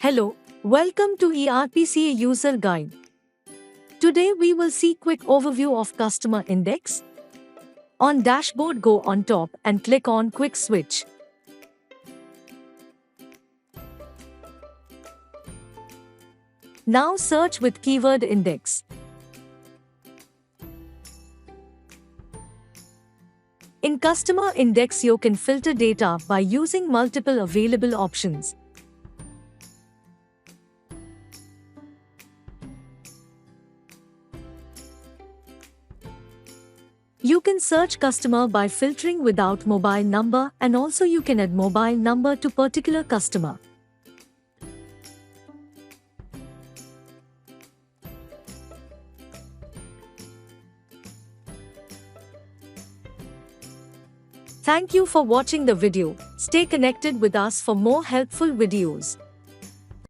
Hello, welcome to ERPCA User Guide. Today we will see quick overview of customer index. On dashboard, go on top and click on quick switch. Now search with keyword index. In customer index you can filter data by using multiple available options. You can search customer by filtering without mobile number, and also you can add mobile number to particular customer. Thank you for watching the video. Stay connected with us for more helpful videos.